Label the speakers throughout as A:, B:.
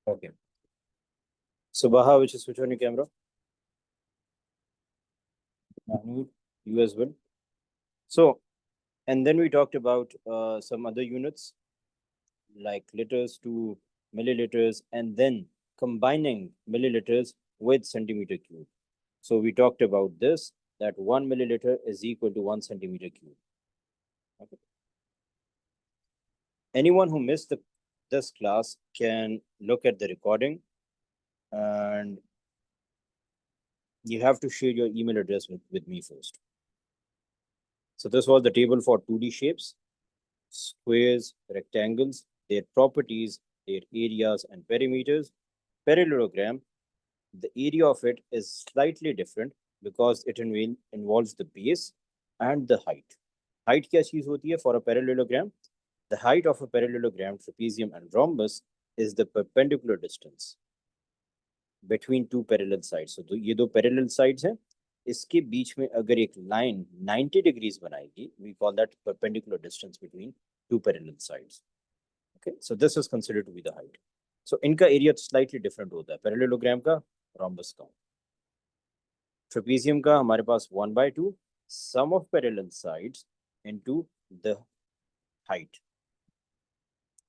A: Okay. So Baha, which is switch on your camera. Mahmood, you as well. So, and then we talked about some other units like liters to milliliters, and then combining milliliters with centimeter cube. So we talked about this, that 1 milliliter is equal to 1 centimeter cube. Okay. Anyone who missed this class can look at the recording, and you have to share your email address with me first. So this was the table for 2D shapes, squares, rectangles, their properties, their areas and perimeters. Parallelogram, the area of it is slightly different because it involves the base and the height. Height क्या चीज होती है for a parallelogram? The height of a parallelogram, trapezium and rhombus is the perpendicular distance between two parallel sides. So ये दो parallel sides हैं, इसके बीच में अगर एक line 90 degrees बनाएगी, we call that perpendicular distance between two parallel sides. Okay, so this is considered to be the height. So इनका area slightly different होता है, parallelogram का, rhombus का. Trapezium का हमारे पास 1/2 sum of parallel sides into the height.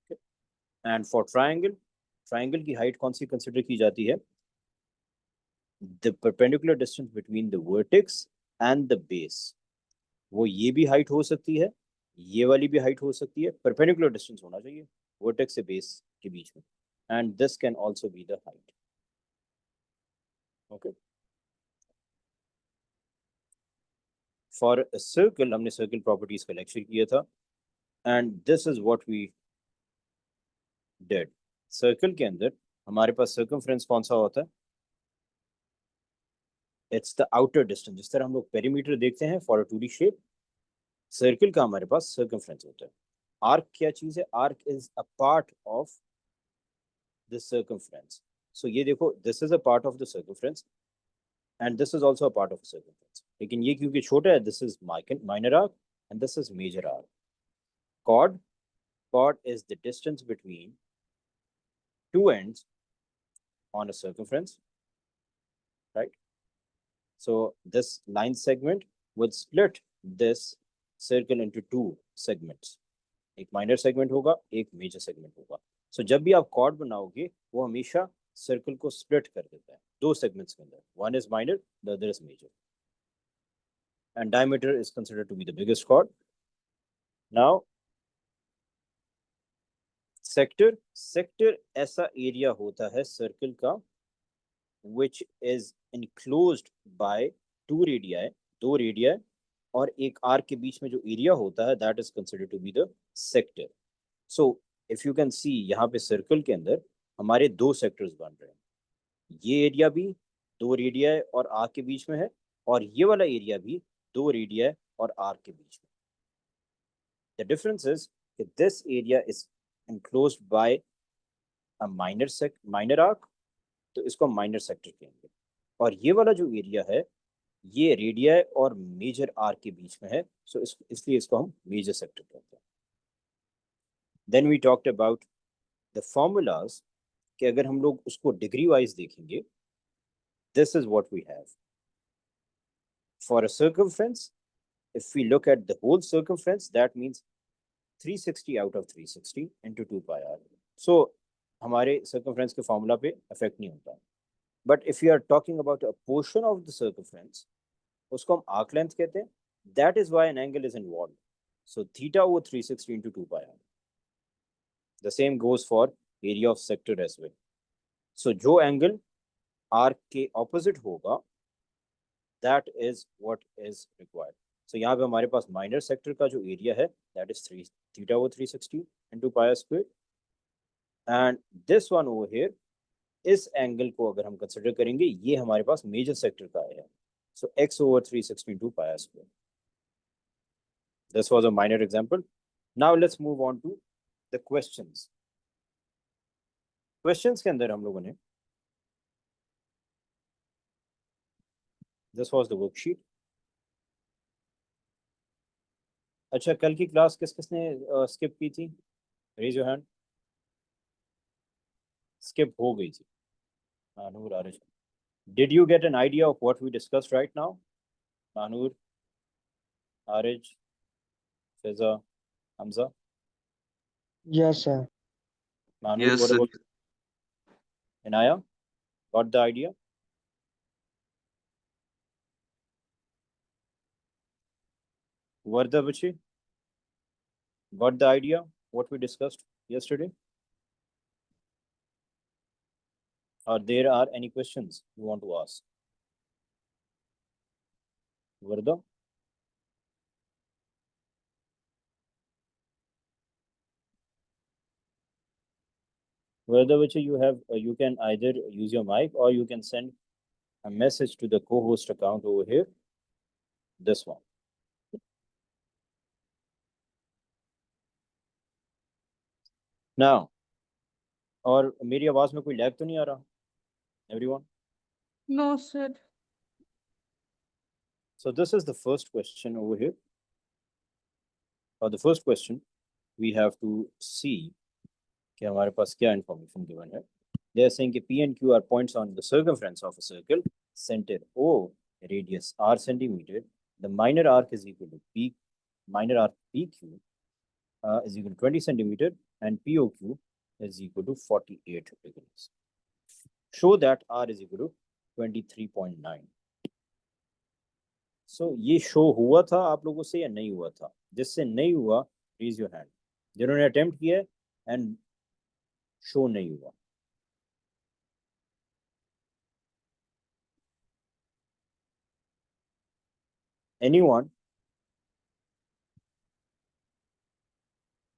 A: Okay. And for triangle, triangle की height कौन सी consider की जाती है? The perpendicular distance between the vertex and the base. वो ये भी height हो सकती है, ये वाली भी height हो सकती है, perpendicular distance होना चाहिए vertex से base के बीच में. And this can also be the height. Okay. For a circle, हमने circle properties का lecture किया था, and this is what we did. Circle के अंदर हमारे पास circumference कौन सा होता है? It's the outer distance. जिस तरह हम लोग perimeter देखते हैं for a 2D shape, circle का हमारे पास circumference होता है. Arc क्या चीज है? Arc is a part of the circumference. So ये देखो, this is a part of the circumference, and this is also a part of the circumference. लेकिन ये क्योंकि छोटा है, this is minor arc, and this is major arc. Chord is the distance between two ends on a circumference, right? So this line segment would split this circle into two segments. एक minor segment होगा, एक major segment होगा. So जब भी आप chord बनाओगे, वो हमेशा circle को split कर देता है दो segments के अंदर. One is minor, the other is major. And diameter is considered to be the biggest chord. Now, sector ऐसा area होता है circle का which is enclosed by two radii, दो radii, और एक आर्क के बीच में जो एरिया होता है, that is considered to be the sector. So if you can see, यहाँ पे सर्कल के अंदर हमारे दो सेक्टर्स बन रहे हैं. ये एरिया भी दो रेडियाई और आर्क के बीच में है, और ये वाला एरिया भी दो रेडियाई और आर्क के बीच में. The difference is that this area is enclosed by a minor arc, तो इसको माइनर सेक्टर कहेंगे. और ये वाला जो एरिया है, ये रेडियाई और मेजर आर्क के बीच में है, सो इसलिए इसको हम मेजर सेक्टर कहते हैं. Then we talked about the formulas, कि अगर हम लोग उसको डिग्री वाइज देखेंगे, this is what we have for a circumference. If we look at the whole circumference, that means 360 out of 360 into 2 pi r. So हमारे circumference के formula पे effect नहीं होता. But if you are talking about a portion of the circumference, उसको हम arc length कहते हैं. That is why an angle is involved. So theta over 360 into 2 pi r. The same goes for area of sector as well. So जो angle arc के opposite होगा, that is what is required. So यहाँ पे हमारे पास minor sector का जो area है, that is theta over 360 into pi r square. And this one over here, इस एंगल को अगर हम कंसिडर करेंगे, ये हमारे पास मेजर सेक्टर का है. So x over 360 into pi r square. This was a minor example. Now let's move on to the questions. Questions के अंदर हम लोगों ने, this was the worksheet. अच्छा, कल की क्लास किस किसने स्किप की थी? Raise your hand. skip हो गई थी. Manur, Arij. Did you get an idea of what we discussed right now? Manur, Arij, Fiza, Hamza.
B: Yes, sir.
A: Manur,
C: Yes,
A: what
C: sir.
A: about Inaya? Got the idea? Varda Bachi, got the idea what we discussed yesterday? Or there are any questions you want to ask? Varda? Varda Bachi, you can either use your mic or you can send a message to the co-host account over here. This one. Now, और मेरी आवाज में कोई lag तो नहीं आ रहा? Everyone?
D: No, sir.
A: So this is the first question over here. Or the first question, we have to see कि हमारे पास क्या information given है. They are saying कि P and Q are points on the circumference of a circle, center O, radius r centimeter. The minor arc is equal to P, minor arc PQ is equal to 20 centimeter and POQ is equal to 48 degrees. Show that R is equal to 23.9. So ये show हुआ था आप लोगों से या नहीं हुआ था? जिससे नहीं हुआ रेज योर हैंड. जिन्होंने अटेम्प्ट किया एंड शो नहीं हुआ. Anyone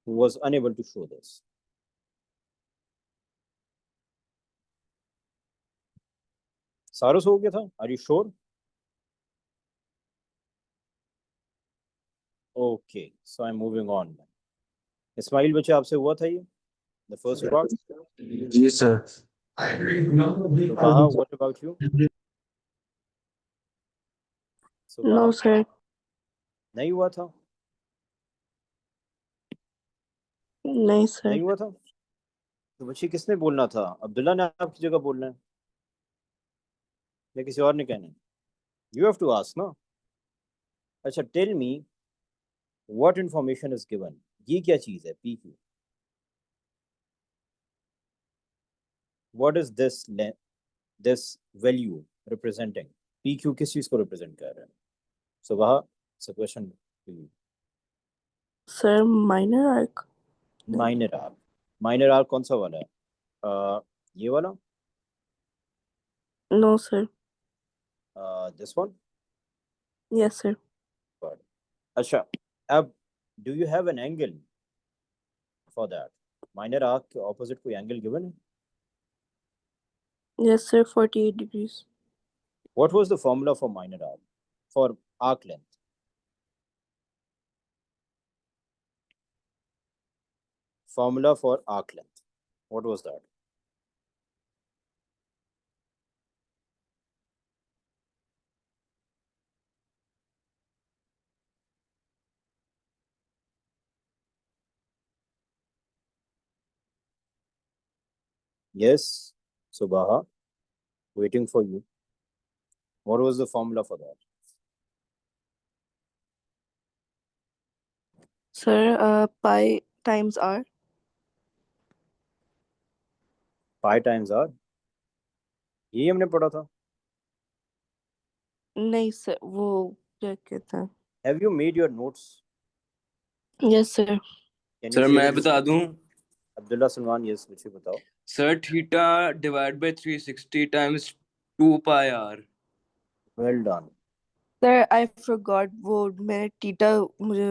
A: who was unable to show this? सारस हो गया था? Are you sure? Okay, so I'm moving on. Ismail बच्चे आपसे हुआ था ये? The first part?
C: Yes, sir.
A: Subaha, what about you? Subaha?
D: No, sir.
A: नहीं हुआ था?
D: नहीं, sir.
A: नहीं हुआ था? तो बच्चे किसने बोलना था? अब्दुल्ला ने आपकी जगह बोलना है या किसी और ने कहना है? You have to ask, ना? अच्छा, tell me what information is given. ये क्या चीज है? PQ. What is this value representing? PQ किस चीज को represent कर रहा है? सुबह, it's a question to you.
D: Sir, minor arc.
A: Minor arc. Minor arc कौन सा वाला है? ये वाला?
D: No, sir.
A: This one?
D: Yes, sir.
A: Got it. अच्छा, अब do you have an angle for that? Minor arc के opposite कोई angle given है?
D: Yes, sir. 48 degrees.
A: What was the formula for minor arc? For arc length? Formula for arc length. What was that? Yes, Subaha, waiting for you. What was the formula for that?
D: Sir, pi times r.
A: Pi times r. यही हमने पढ़ा था.
D: नहीं, sir. वो क्या कहता है?
A: Have you made your notes?
D: Yes, sir.
A: Can you
C: sir
A: share
C: मैं
A: it with
C: बता
A: me?
C: दूं.
A: Abdullah Salman, yes, मुझे बताओ.
C: Sir theta divide by 360 times 2 pi r.
A: Well done.
D: Sir, I forgot. वो मैंने टीटा मुझे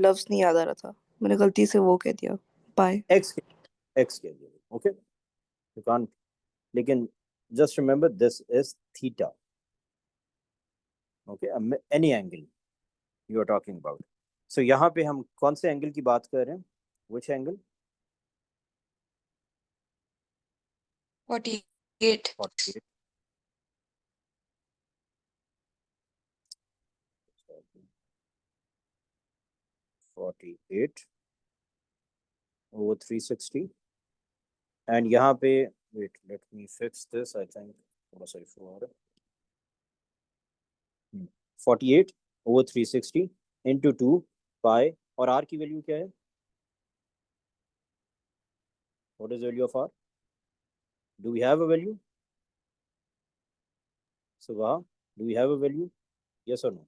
D: लफ्ज नहीं याद आ रहा था. मैंने गलती से वो कह दिया. pi.
A: X के लिए. Okay. You can't. लेकिन just remember this is theta. Okay. Any angle you are talking about. So यहाँ पे हम कौन से एंगल की बात कर रहे हैं? Which angle?
E: 48.
A: 48. over 360. एंड यहाँ पे Wait, let me fix this. I think थोड़ा सा issue आ रहा है. 48 over 360 into 2 pi और r की वैल्यू क्या है? What is the value of r? Do we have a value? Subha, do we have a value? Yes or no?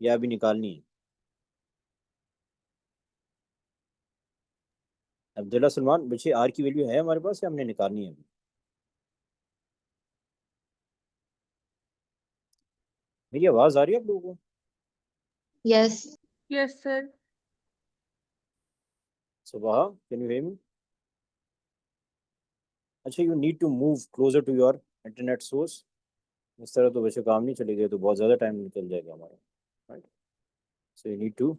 A: या अभी निकालनी है? अब्दुल्ला सलमान, बच्चे आर की वैल्यू है हमारे पास या हमने निकालनी है अभी? मेरी आवाज आ रही है आप लोगों को?
E: Yes.
F: Yes, sir.
A: Subah, can you hear me? अच्छा, you need to move closer to your internet source. इस तरह तो वैसे काम नहीं चलेगा, तो बहुत ज़्यादा टाइम निकल जाएगा हमारा. Right, so you need to.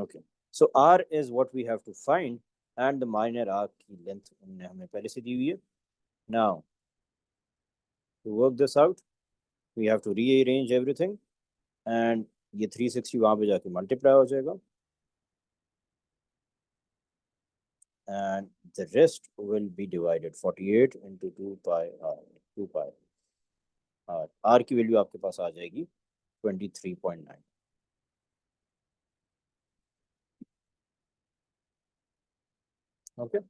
A: Okay, so r is what we have to find and the minor arc की लेंथ उन्होंने हमें पहले से दी हुई है. Now to work this out we have to rearrange everything and ये 360 वहाँ पे जाके मल्टीप्लाई हो जाएगा and the rest will be divided 48 into 2 pi r. 2 pi r. r की वैल्यू आपके पास आ जाएगी 23.9. Okay.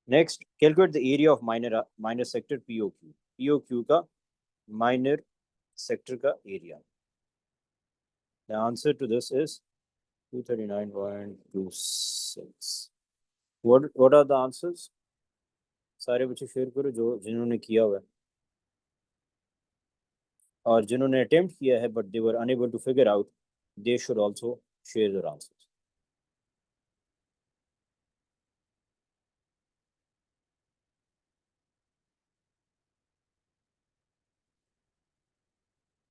A: Next, calculate the area of minor sector POQ. POQ का minor sector का area. The answer to this is 239.26. What are the answers? सारे बच्चे share करो जो जिन्होंने किया हुआ है और जिन्होंने अटेम्प्ट किया है but they were unable to figure out, they should also share their answers.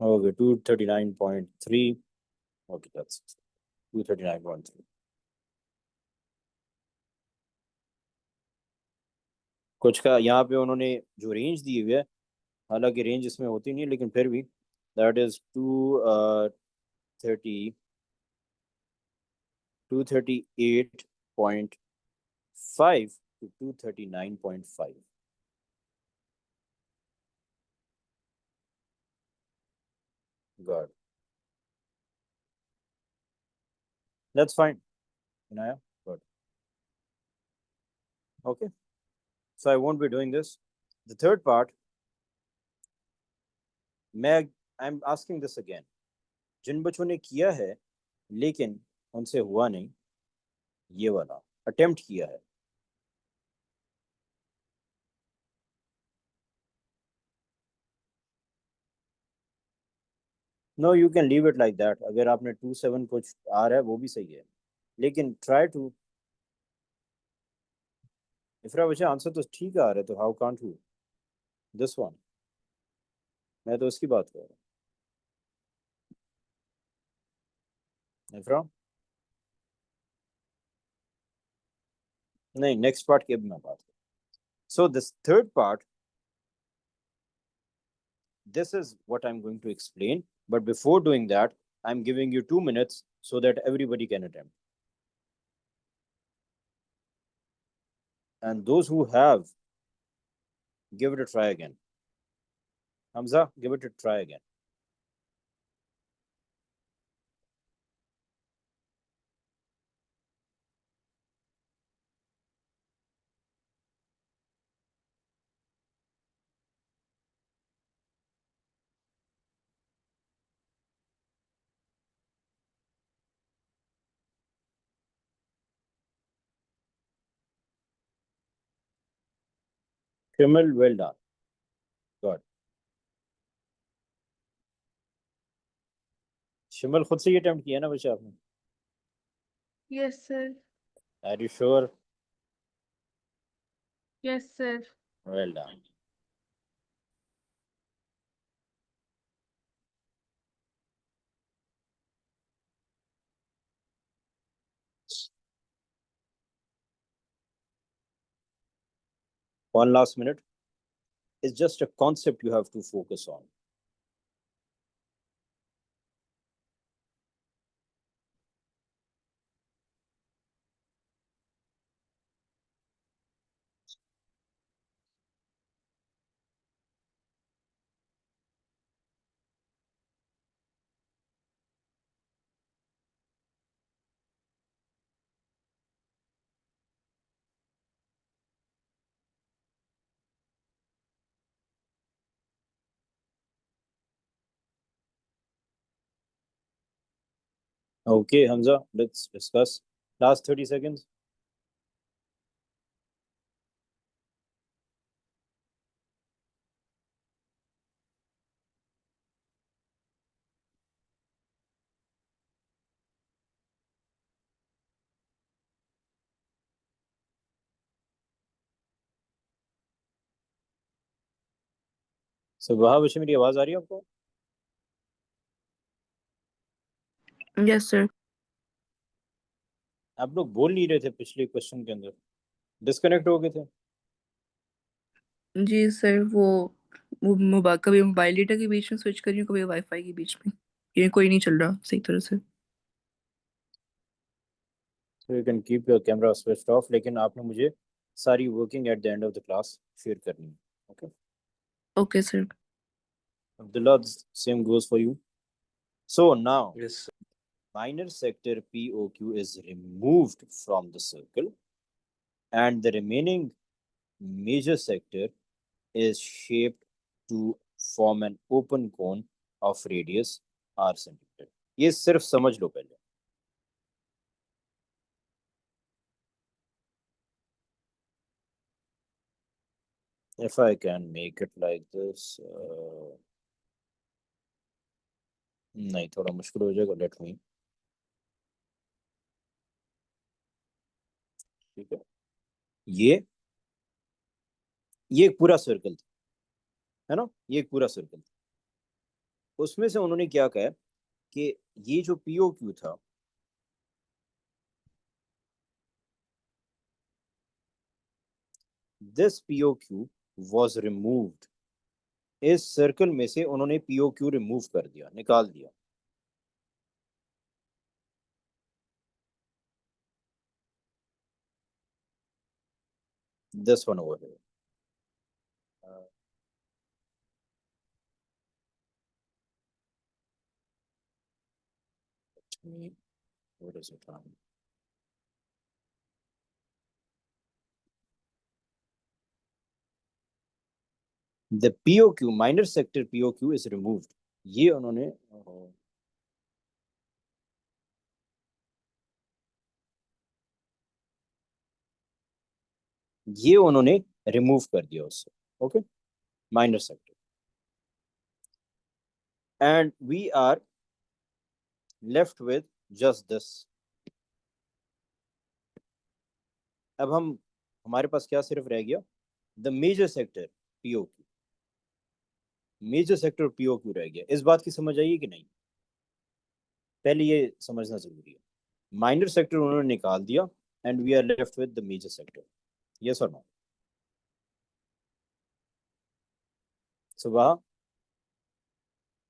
A: Okay, 239.3. Okay, that's 239.3. कुछ का यहाँ पे उन्होंने जो रेंज दी हुई है, हालांकि रेंज इसमें होती नहीं है, लेकिन फिर भी that is 238.5 to 239.5. Good. That's fine. Inaya, good. Okay. So I won't be doing this. The third part, I'm asking this again. जिन बच्चों ने किया है लेकिन उनसे हुआ नहीं, ये वाला अटेम्प्ट किया है, no you can leave it like that. अगर आपने 27 कुछ आ रहा है वो भी सही है, लेकिन ट्राई टू. इफ्रा बच्चे आंसर तो ठीक आ रहा है, तो how can't you this one? मैं तो उसकी बात कर रहा हूँ. इफ्रा नहीं, नेक्स्ट पार्ट की अभी मैं बात कर. So this third part, this is what I'm going to explain, but before doing that I'm giving you 2 minutes so that everybody can attempt, and those who have, give it a try again. Hamza, give it a try again. Shimal, well done. Good. शिमल खुद से ये attempt किया ना बच्चा आपने?
F: Yes, sir.
A: Are you sure?
F: Yes, sir.
A: Well done. One last minute. It's just a concept you have to focus on. Okay, Hamza, let's discuss. Last 30 seconds. So, वहाँ बच्चे मेरी आवाज आ रही है आपको?
D: Yes sir.
A: आप लोग बोल नहीं रहे थे पिछले क्वेश्चन के अंदर, डिस्कनेक्ट हो गए थे।
D: जी सर, वो कभी मोबाइल डेटा के बीच में स्विच कर रही हूँ, कभी वाईफाई के बीच में, ये कोई नहीं चल रहा सही तरह से।
A: So you can keep your camera switched off, लेकिन आपने मुझे सारी working at the end of the class share करनी है. Okay
D: okay sir.
A: Abdullah, the same goes for you. So now
C: Yes, sir.
A: minor sector POQ is removed from the circle and the remaining major sector is shaped to form an open cone of radius r centimeter. ये सिर्फ समझ लो पहले. If I can make it like this, नहीं थोड़ा मुश्किल हो जाएगा. Let me. ठीक है, ये एक पूरा सर्कल था, है ना, ये एक पूरा सर्कल था. उसमें से उन्होंने क्या कहा कि ये जो POQ था, दिस POQ was removed. इस सर्कल में से उन्होंने POQ रिमूव कर दिया, निकाल दिया. This one over here. What is it? The POQ, minor sector POQ is removed. ये उन्होंने रिमूव कर दिया उससे. Okay, minor sector. And we are left with just this. अब हमारे पास क्या सिर्फ रह गया? The major sector POQ. Major sector POQ रह गया. इस बात की समझ आई कि नहीं? पहले ये समझना जरूरी है. माइनर सेक्टर उन्होंने निकाल दिया and we are left with the major sector. Yes और नो? सुबह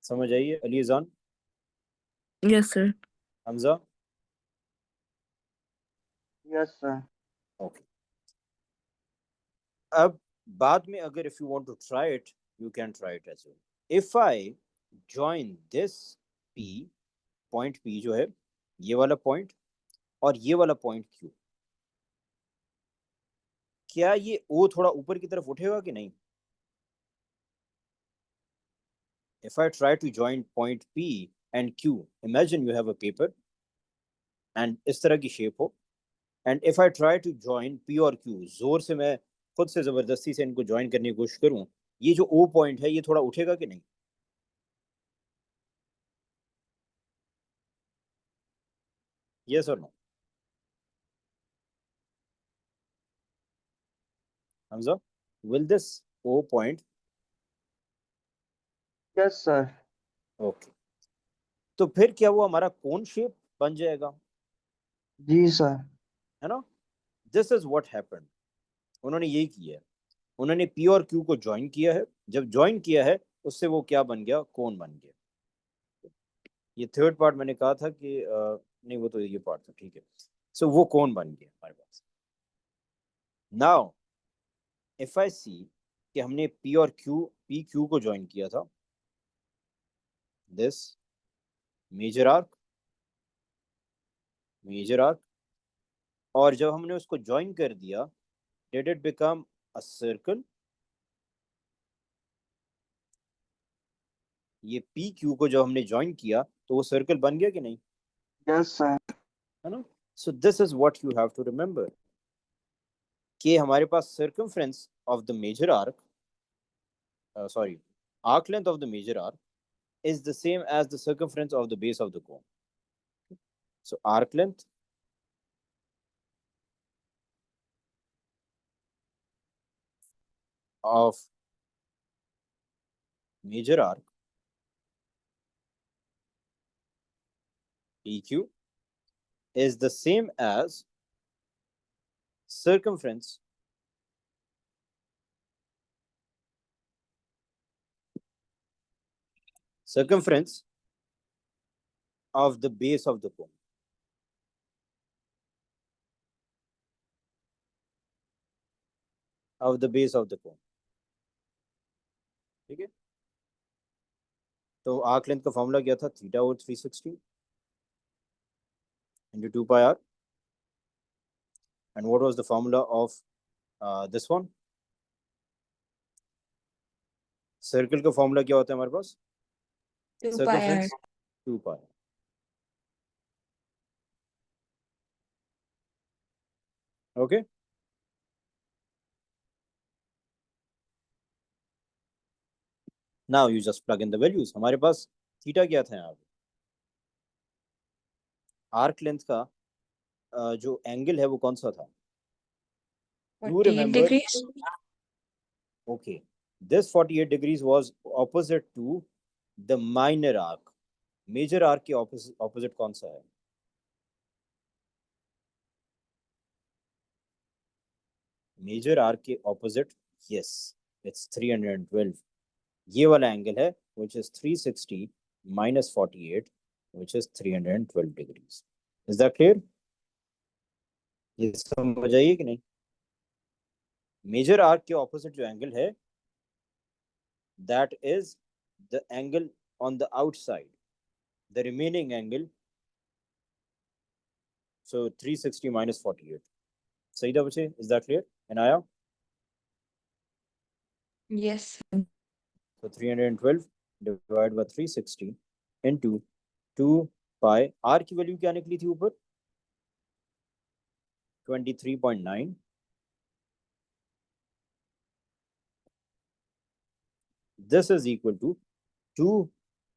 A: समझ आई है? Alizan,
D: yes sir.
A: Hamza?
B: Yes sir.
A: Okay. अब बाद में अगर if you want to try it, you can try it as well. If I join this P, point P जो है, ये वाला पॉइंट और ये वाला पॉइंट Q, क्या ये O थोड़ा ऊपर की तरफ उठेगा कि नहीं? If I try to join point P and Q, imagine you have a paper and इस तरह की शेप हो, and if I try to join P और Q, जोर से मैं खुद से जबरदस्ती से इनको ज्वाइन करने की कोशिश करूं, ये जो O पॉइंट है ये थोड़ा उठेगा कि नहीं? Yes or no? Hamza, will this O point?
B: Yes sir.
A: Okay. तो फिर क्या वो हमारा कोन शेप बन जाएगा,
B: जी सर।
A: है ना? This is what happened. उन्होंने यही किया है. उन्होंने P और Q को ज्वाइन किया है. जब ज्वाइन किया है उससे वो क्या बन गया? कोन बन गया. ये थर्ड पार्ट मैंने कहा था कि नहीं, वो तो ये पार्ट था. ठीक है. सो वो कोन बन गया हमारे पास. नाउ इफ आई सी कि हमने P और Q को ज्वाइन किया था, दिस मेजर आर्क, और जब हमने उसको ज्वाइन कर दिया, did it become a circle? ये PQ को जब हमने ज्वाइन किया तो वो सर्कल बन गया कि नहीं?
B: Yes, sir.
A: है ना? So this is what you have to remember कि हमारे पास circumference of the major arc, arc length of the major arc is the same as the circumference of the base of the cone. So arc length of major arc PQ is the same as circumference of the base of the cone. Of the base of the cone. ठीक है? तो arc length का formula क्या था? Theta over 360 into 2 pi r. And what was the formula of this one? Circle का formula क्या होता है हमारे पास?
E: 2 pi r.
A: 2 pi. Okay. Now you just plug in the values. हमारे पास थीटा क्या था यहाँ पे? आर्क लेंथ का जो एंगल है वो कौन सा था? You
E: 48
A: remember?
E: degrees.
A: Okay. This 48 degrees was opposite to the minor arc. Major arc के opposite कौन सा है? Major arc के opposite, yes, it's 312. ये वाला एंगल है which is 360 minus 48 which is 312 degrees. Is that clear? ये समझ आइए कि नहीं? मेजर आर्क के ऑपोजिट जो एंगल है that is the angle on the outside, the remaining angle. So 360 minus 48. सही था बच्चे? Is that clear? And आया?
E: Yes.
A: So 312 divided by 360 into 2 pi. R की वैल्यू क्या निकली थी ऊपर? 23.9. This is equal to 2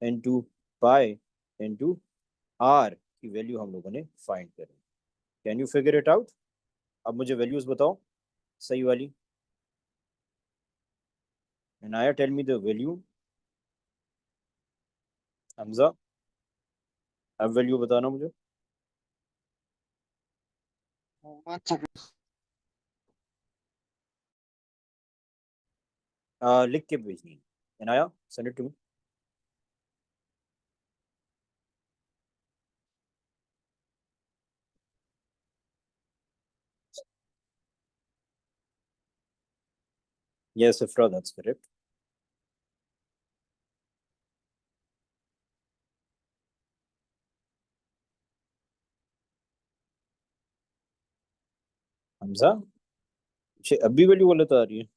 A: into pi into R की वैल्यू हम लोगों ने फाइंड करी. Can you figure it out? अब मुझे वैल्यूज बताओ सही वाली. And Aya, tell me the value. Hamza अब वैल्यू बताना मुझे.
B: 1 second.
A: लिख के भेजनी है. And Aya, send it to me. Yes, Ifra, that's correct. Hamza अभी वैल्यू गलत आ रही है.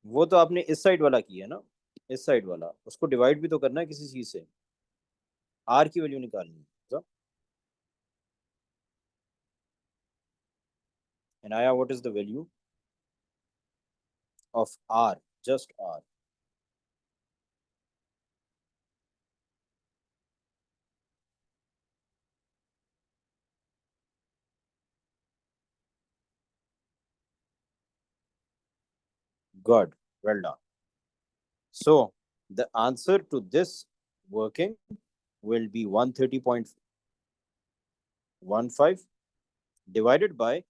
A: वो तो आपने इस साइड वाला किया ना, इस साइड वाला, उसको डिवाइड भी तो करना है किसी चीज से. आर की वैल्यू निकालनी है. And Aya, what is the value of R? Just R. Good. Well done. So the answer to this working will be 130.15 divided by,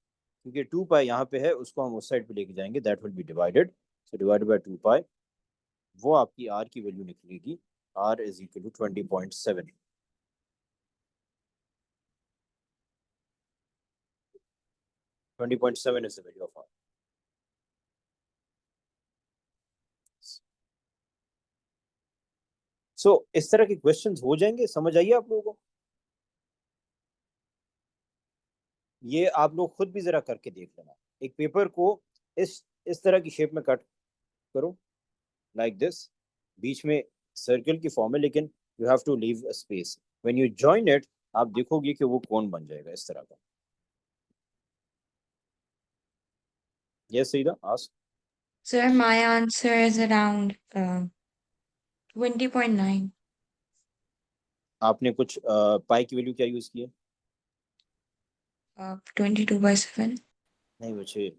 A: क्योंकि 2 पाई यहाँ पे है उसको हम उस साइड पे लेके जाएंगे, that will be divided. So divided by 2 पाई, वो आपकी R की वैल्यू निकलेगी. R is equal to 20.7. 20.7 is the value of R. So इस तरह के क्वेश्चंस हो जाएंगे. समझ आइए आप लोगों को? ये आप लोग खुद भी जरा करके देख लेना. एक पेपर को इस तरह की शेप में कट करो, लाइक दिस. बीच में सर्कल की फॉर्म है लेकिन You have to leave a space. When you join it, आप देखोगे कि वो कौन बन जाएगा इस तरह का. Yes, Saida, ask.
E: Sir, my answer is around 20.9.
A: आपने कुछ पाई की वैल्यू क्या यूज की है?
E: 22/7.
A: नहीं बच्चे,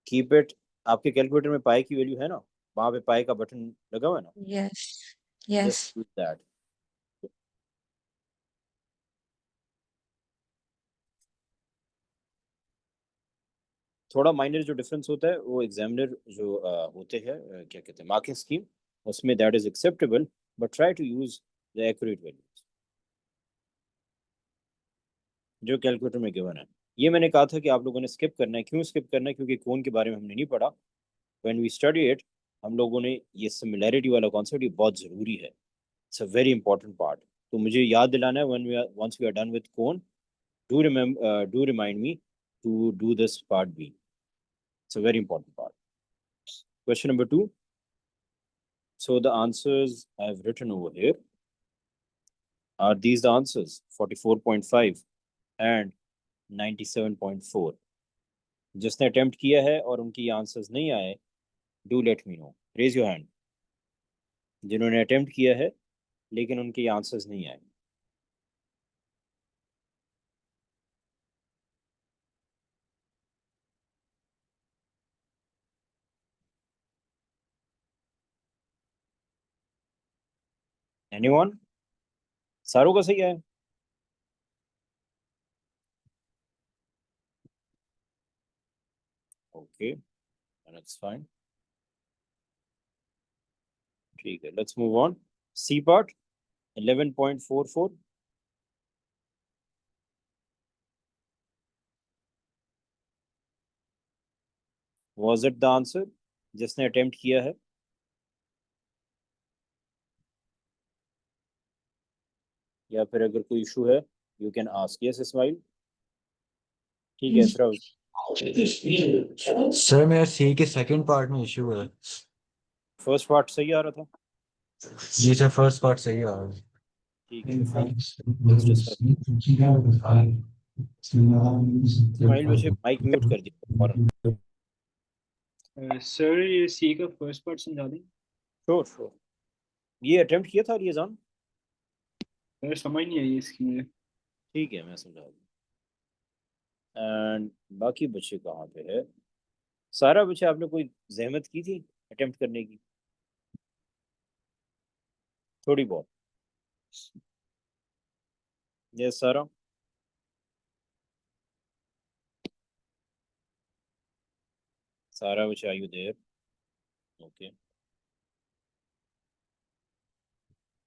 A: कीप इट. आपके कैलकुलेटर में पाई की वैल्यू है ना, वहां पे पाई का बटन लगा हुआ है ना.
E: Yes.
A: Just
E: Yes.
A: use that. थोड़ा माइनर जो डिफरेंस होता है वो एग्जामिनर जो होते हैं क्या कहते हैं मार्किंग स्कीम, उसमें that is acceptable, but try to use the accurate values जो कैलकुलेटर में गिवन है. ये मैंने कहा था कि आप लोगों ने स्किप करना है. क्यों स्किप करना है? क्योंकि कोन के बारे में हमने नहीं पढ़ा. व्हेन वी स्टडी इट, हम लोगों ने ये सिमिलैरिटी वाला कॉन्सेप्ट ये बहुत ज़रूरी है. It's a very important part. तो मुझे याद दिलाना है when we are once we are done with cone, do remind me to do this part B. It's a very important part. Question number 2. So the answers I have written over here. Are these the answers? 44.5 and 97.4. जिसने attempt किया है और उनकी answers नहीं आए, do let me know. Raise your hand. जिन्होंने attempt किया है लेकिन उनके आंसर्स नहीं आए. एनीवन? सारों का सही है. Okay, that's fine. ठीक है, let's move on. C part 11.44. Was it the answer? जिसने अटेम्प्ट किया है. या फिर अगर कोई इशू है you can ask. Yes Ismail. ठीक है इसरा.
G: सर मेरा सी के सेकंड पार्ट में इशू है.
A: फर्स्ट पार्ट सही आ रहा था.
G: जी सर, फर्स्ट पार्ट सही आ रहा है.
A: ठीक है let's discuss. इस्माइल मुझे माइक म्यूट कर दिया. और
C: सर ये सी का फर्स्ट पार्ट समझा दें.
A: Sure sure. ये अटेम्प्ट किया था रियाजान.
C: सर समझ नहीं आई इसकी मुझे.
A: ठीक है मैं समझा दूँ. एंड बाकी बच्चे कहाँ पे है? सारा बच्चे आपने कोई जहमत की थी अटेम्प्ट करने की? थोड़ी बहुत. यस सारा. सारा बच्चे are you there? Okay.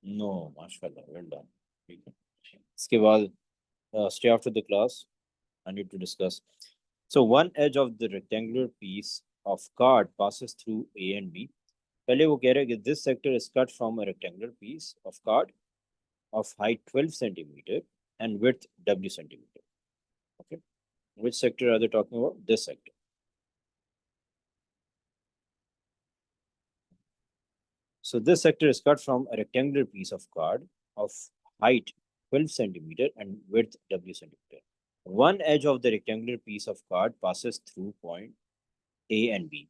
A: No माशाल्लाह, वेल डन. ठीक है. इसके बाद stay after the class. I need to discuss. So one edge of the rectangular piece of card passes through A and B. पहले वो कह रहे हैं कि this sector is cut from a rectangular piece of card of height 12 centimeter and width W centimeter. Okay. Which sector are they talking about? This sector. So this sector is cut from a rectangular piece of card of height 12 centimeter and width W centimeter. One edge of the rectangular piece of card passes through point A and B.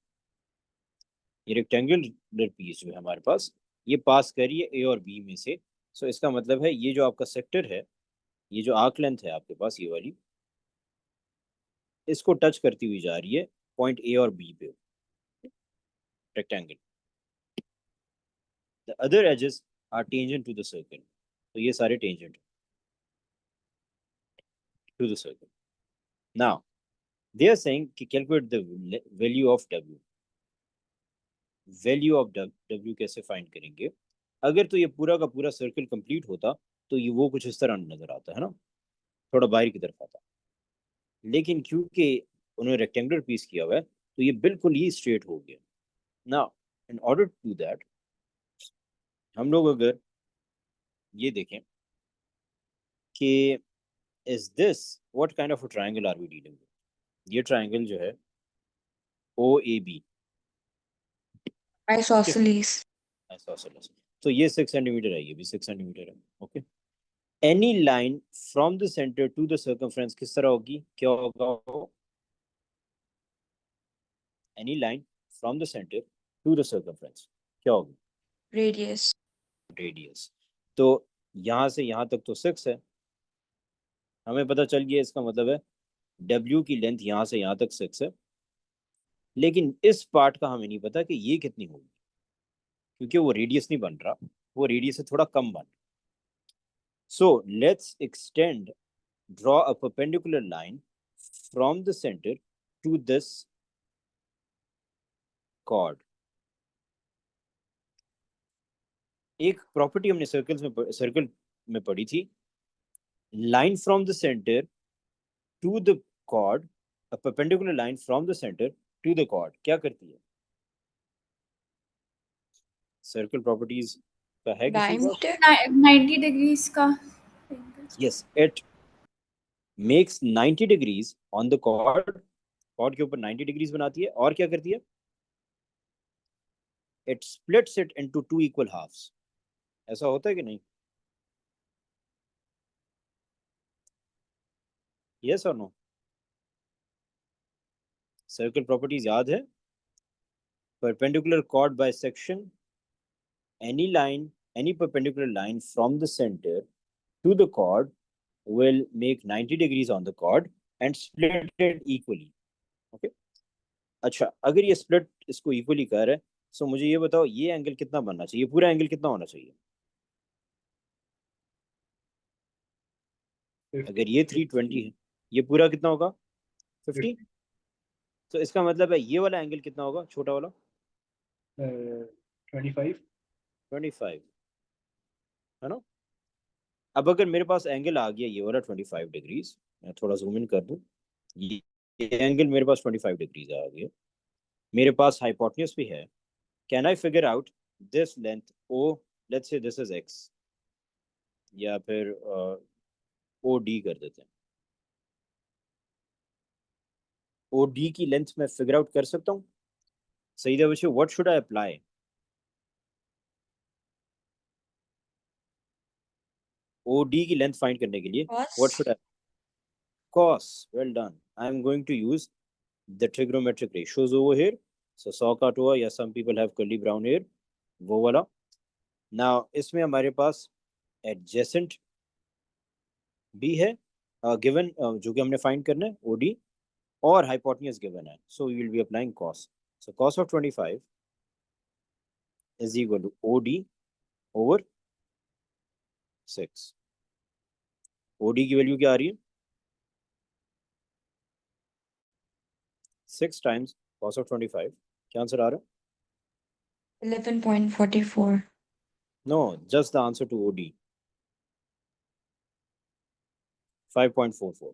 A: ये rectangular piece जो है हमारे पास ये पास कर रही है ए और B में से. सो इसका मतलब है ये जो आपका सेक्टर है, ये जो आर्क लेंथ है आपके पास ये वाली, इसको टच करती हुई जा रही है पॉइंट ए और बी पे rectangle. The other edges are tangent to the circle. तो ये सारे tangent to the circle. Now they are saying कि calculate the value of W. Value of W कैसे फाइंड करेंगे? अगर तो ये पूरा का पूरा सर्कल कंप्लीट होता तो ये वो कुछ इस तरह नजर आता है ना, थोड़ा बाहर की तरफ आता. लेकिन क्योंकि उन्होंने रेक्टेंगुलर पीस किया हुआ है तो ये बिल्कुल ही स्ट्रेट हो गया. Now in order to do that हम लोग अगर ये देखें कि is this what kind of a triangle are we dealing with. ये ट्रायंगल जो है O A B
E: Isosceles.
A: isosceles. तो ये 6 सेंटीमीटर है, ये भी 6 सेंटीमीटर है। Okay, any line from the centre to the circumference किस तरह होगी, क्या होगा वो? Any line from the centre to the circumference क्या होगी?
E: Radius.
A: रेडियस। तो यहाँ से यहाँ तक तो 6 है, हमें पता चल गया, इसका मतलब है W की लेंथ यहाँ से यहाँ तक 6 है, लेकिन इस पार्ट का हमें नहीं पता कि ये कितनी होगी, क्योंकि वो रेडियस नहीं बन रहा, वो रेडियस से थोड़ा कम बन रहा। So let's extend, draw a perpendicular line from the center to this chord. एक प्रॉपर्टी हमने सर्कल में पढ़ी थी, line from the centre to the chord, a perpendicular line from the center to the chord क्या करती है? Circle properties का है किसी को?
E: Diameter.
F: 90 degrees का
A: Yes, it makes 90 degrees on the chord, chord के ऊपर 90 degrees बनाती है, और क्या करती है? It splits it into two equal halves. ऐसा होता है कि नहीं? Yes or no? Circle properties याद है? Perpendicular chord bisection, any line, any perpendicular line from the center to the chord will make 90 degrees on the chord and split it equally. Okay? अच्छा, अगर ये स्प्लिट इसको equally कर है, सो मुझे ये बताओ ये एंगल कितना बनना चाहिए, पूरा एंगल कितना होना चाहिए? अगर ये 320 है, ये पूरा कितना होगा? 50। तो इसका मतलब है ये वाला एंगल कितना होगा, छोटा वाला? 25 है ना? अब अगर मेरे पास एंगल आ गया ये वाला 25 डिग्रीज, मैं थोड़ा जूम इन कर दूं, ये एंगल मेरे पास 25 डिग्रीज आ गया, मेरे पास हाइपोटेन्यूज भी है, can I figure out this length O, let's say this is x, या फिर ओ डी कर देते हैं। ओ डी की लेंथ मैं फिगर आउट कर सकता हूँ? सही है बच्चों, what should I apply? O D की लेंथ फाइंड करने के लिए what should I? cos. Well done. I'm going to use the trigonometric ratios over here. So सौ काट हुआ, या some people have curly brown hair, वो वाला। Now इसमें हमारे पास adjacent भी है given, जो कि हमने फाइंड करना है OD, और hypotenuse given है, so we will be applying cos. So cos of 25 is equal to OD over 6. OD की वैल्यू क्या आ रही है? 6 times cos of 25, क्या आंसर आ रहा है?
E: 11.44.
A: No, just the answer to OD, 5.44.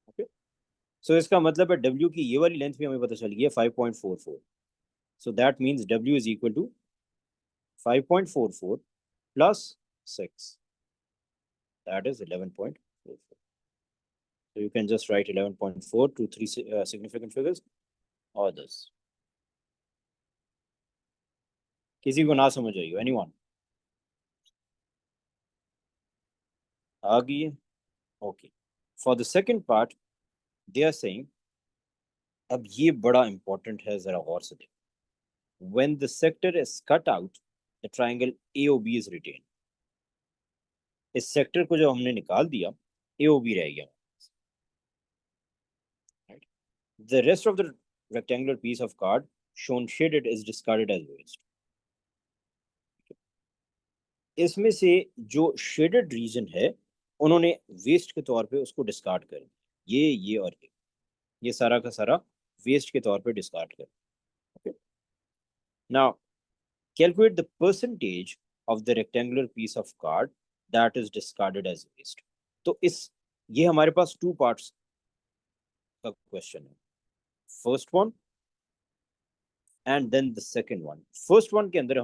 A: Okay, सो इसका मतलब है W की ये वाली लेंथ भी हमें पता चल गई है 5.44. So that means W is equal to 5.44 plus 6, that is 11.44. So you can just write 11.4 to three significant figures or this. किसी को ना समझ आई हो? एनीवन? आ गई है? Okay, for the second part they are saying, अब ये बड़ा इंपॉर्टेंट है, जरा गौर से देखो, when the sector is cut out the triangle AOB is retained. इस सेक्टर को जब हमने निकाल दिया, AOB रह गया, right? The rest of the rectangular piece of card shown shaded is discarded as waste. इसमें से जो शेडेड रीजन है उन्होंने वेस्ट के तौर पे उसको डिस्कार्ड कर, ये और ये सारा का सारा वेस्ट के तौर पे डिस्कार्ड कर। Okay, now calculate the percentage of the rectangular piece of card that is discarded as waste. तो ये हमारे पास 2 पार्ट्स का क्वेश्चन है, first one and then the second one. First one के अंदर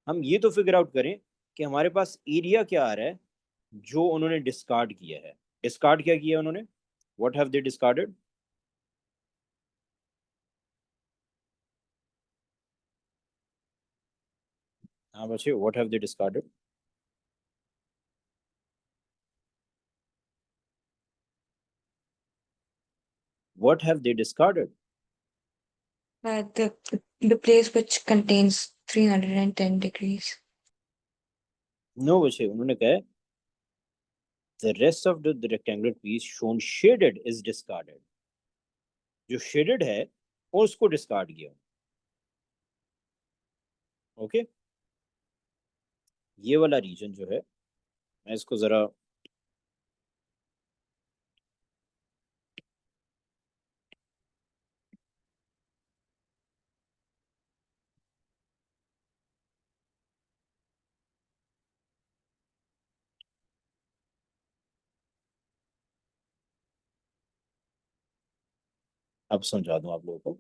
A: हम ये तो फिगर आउट करें कि हमारे पास एरिया क्या आ रहा है जो उन्होंने डिस्कार्ड किया है। डिस्कार्ड क्या किया उन्होंने? What have they discarded? हाँ बच्चे, what have they discarded? What have they discarded?
E: The place which contains 310 degrees.
A: No बच्चे, उन्होंने कहा है the rest of the rectangular piece shown shaded is discarded. जो shaded है उसको discard किया. ओके, ये वाला रीजन जो है, मैं इसको जरा अब समझा दूं आप लोगों को.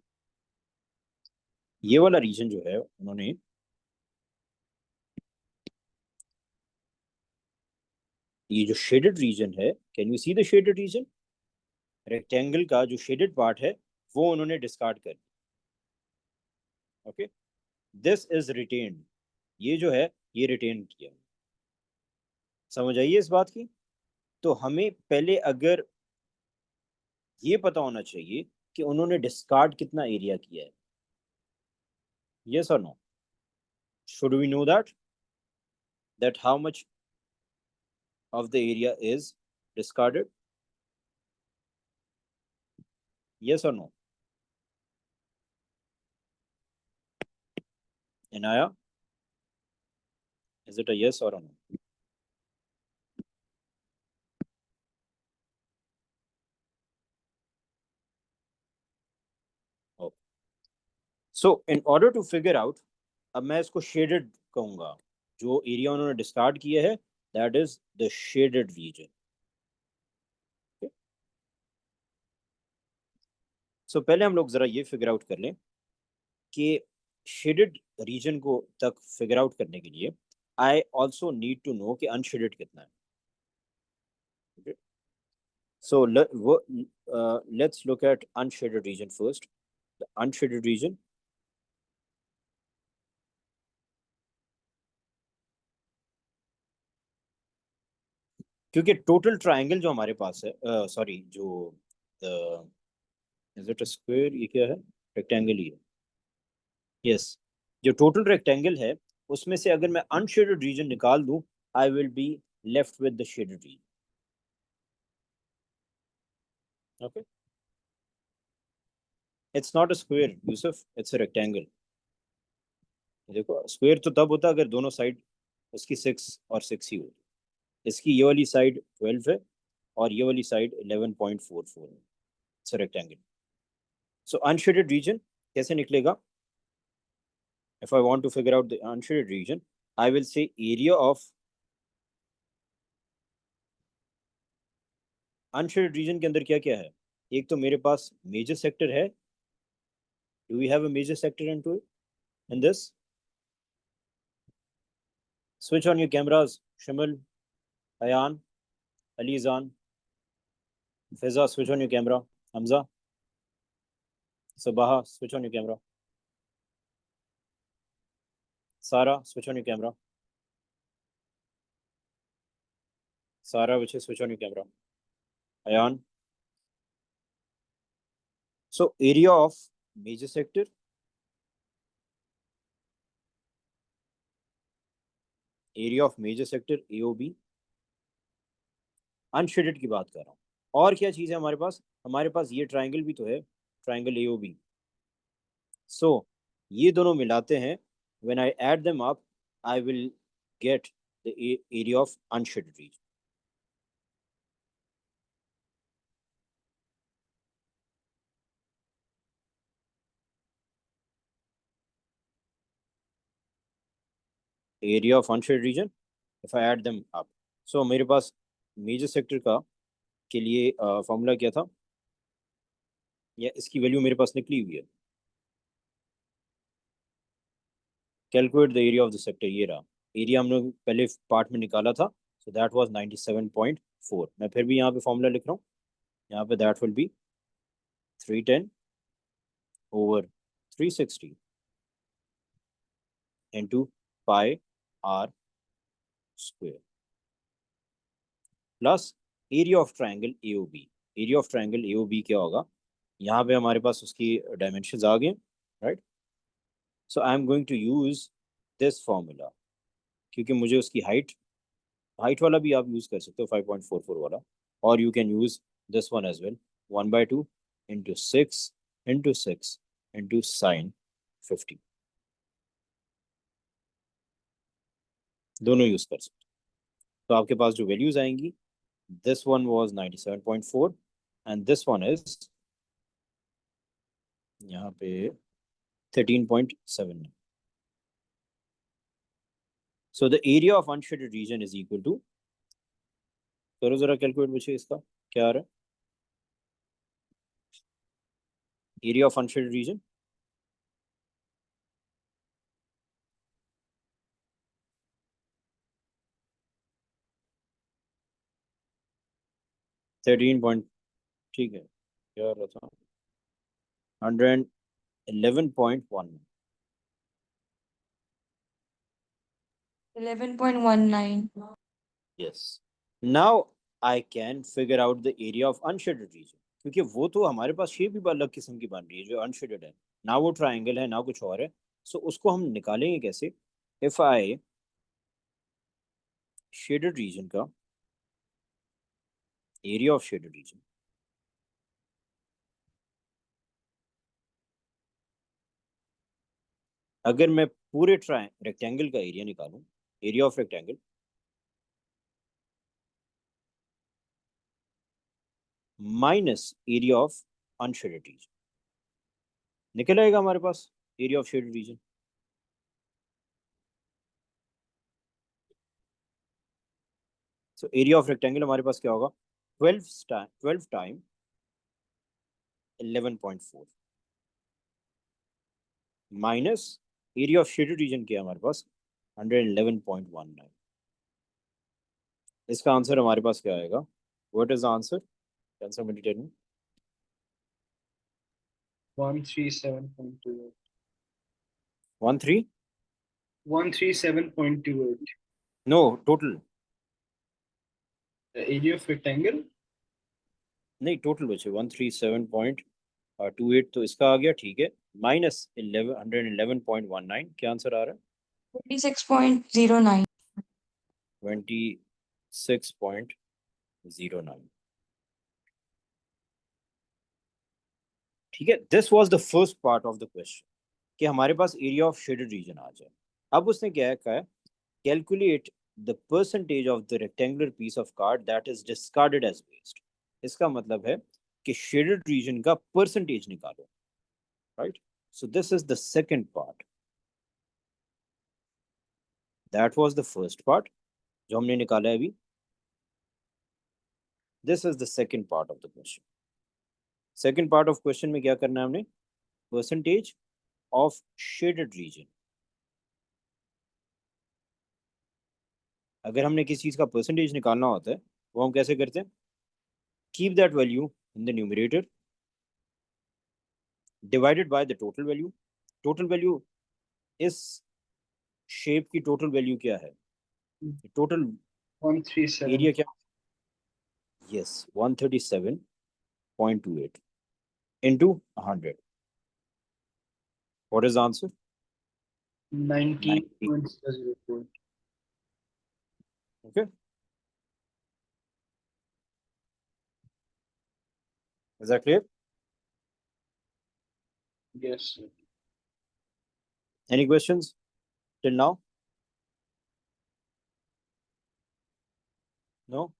A: ये वाला रीजन जो है उन्होंने ये जो शेडेड रीजन है, can you see the shaded reason? Rectangle का जो शेडेड पार्ट है वो उन्होंने डिस्कार्ड कर दिया. Okay, this is retained. ये जो है ये रिटेन किया. समझ आइए इस बात की. तो हमें पहले अगर ये पता होना चाहिए कि उन्होंने डिस्कार्ड कितना एरिया किया है. यस और no? Should we know that how much of the area is discarded? Yes or no? Inaya, is it a yes or a no? Oh. So in order to figure out, अब मैं इसको shaded कहूंगा. जो area उन्होंने discard किया है that is the shaded region. Okay? So पहले हम लोग जरा ये फिगर आउट कर लें कि शेडेड रीजन को तक फिगर आउट करने के लिए I also need to know कि अनशेडेड कितना है. Okay? So let's look at unshaded region first. The unshaded region, क्योंकि टोटल ट्रायंगल जो हमारे पास है, सॉरी जो इज इट अ स्क्वायर, ये क्या है? रेक्टेंगल ही है. यस, जो टोटल रेक्टेंगल है उसमें से अगर मैं अनशेडेड रीजन निकाल दूं, I will be left with the shaded reason. Okay, it's not a square Yusuf, it's a rectangle. देखो, स्क्वायर तो तब होता अगर दोनों साइड उसकी 6 और 6 ही हो. इसकी ये वाली साइड 12 है और ये वाली साइड 11.44 है. It's a rectangle. So unshaded region कैसे निकलेगा? If I want to figure out the unshaded region, I will say area of unshaded region के अंदर क्या क्या है. एक तो मेरे पास मेजर सेक्टर है. Do we have a major sector in this? Switch on your cameras. Shimal, Ayan, Alizan, Fiza, switch on your camera. Hamza, Sabaha, switch on your camera. Sara, switch on your camera. Sara, which is switch on your camera. Ayan. So area of major sector, area of major sector AOB. Unshielded की बात कर रहा हूँ. और क्या चीज़ है हमारे पास? हमारे पास ये ट्राइंगल भी तो है, ट्राइंगल AOB. सो ये दोनों मिलाते हैं. When I add them up, I will get the area of unshaded region. Area of unshaded region if I add them up. So मेरे पास मेजर सेक्टर का के लिए फॉर्मूला क्या था, या इसकी वैल्यू मेरे पास निकली हुई है. Calculate the area of the sector. ये रहा एरिया, हमने पहले पार्ट में निकाला था. So that was 97.4. मैं फिर भी यहाँ पे फॉर्मूला लिख रहा हूँ. यहाँ पे that will be 310 over 360 into pi r square plus area of triangle AOB। Area of triangle AOB क्या होगा, यहाँ पे हमारे पास उसकी डायमेंशंस आ गए, right. So I am going to use this formula, क्योंकि मुझे उसकी हाइट वाला भी आप यूज कर सकते हो 5.44 वाला, और you can use this one as well, 1/2 into 6 into 6 into sine 50, दोनों यूज कर सकते हो। तो आपके पास जो वैल्यूज आएंगी, this one was 97.4 and this one is यहाँ पे 13.7। so the area of unshaded region is equal to, करो जरा कैलकुलेट बच्चे, इसका क्या आ रहा है, एरिया ऑफ अनशेडेड रीजन ठीक है, क्या आ रहा था, 111.1।
E: 11.19.
A: yes, now I can figure out the area of unshaded region, क्योंकि वो तो हमारे पास शेप भी अलग किस्म की बन रही है जो अनशेडेड है, ना वो ट्राइंगल है ना कुछ और है। सो उसको हम निकालेंगे कैसे, इफ आई शेडेड रीजन का एरिया ऑफ शेडेड रीजन, अगर मैं पूरे रेक्टेंगल का एरिया निकालूं, area of rectangle minus area of unshaded region, निकल आएगा हमारे पास area of shaded region. So area of rectangle हमारे पास क्या होगा, 12 time 11.4 minus area of shaded region क्या है हमारे पास 111.19। इसका आंसर हमारे पास क्या आएगा, what is the answer, can somebody tell me.
B: 137.28.
A: 13
B: 137.28.
A: No total,
B: The area of rectangle.
A: नहीं टोटल बचे 137.28, तो इसका आ गया ठीक है, माइनस 111.19, क्या आंसर आ रहा है
E: 26.09.
A: 26.09। ठीक है, this was the first part of the question कि हमारे पास एरिया ऑफ शेडेड रीजन आ जाए। अब उसने क्या कहा है, calculate the percentage of the rectangular piece of card that is discarded as waste. इसका मतलब है कि शेडेड रीजन का परसेंटेज निकालो, right. So this is the second part, that was the first part जो हमने निकाला है अभी। This is the second part of the question. Second part of question में क्या करना है हमने, परसेंटेज ऑफ शेडेड रीजन। अगर हमने किसी चीज का परसेंटेज निकालना होता है वो हम कैसे करते हैं, keep that value in the numerator divided by the total value. Total value, इस शेप की टोटल वैल्यू क्या है, टोटल
B: 137.
A: एरिया क्या, yes 137.28 into 100, what is the answer,
B: 19.04.
A: okay, is that clear,
B: Yes, sir.
A: any questions till now, no।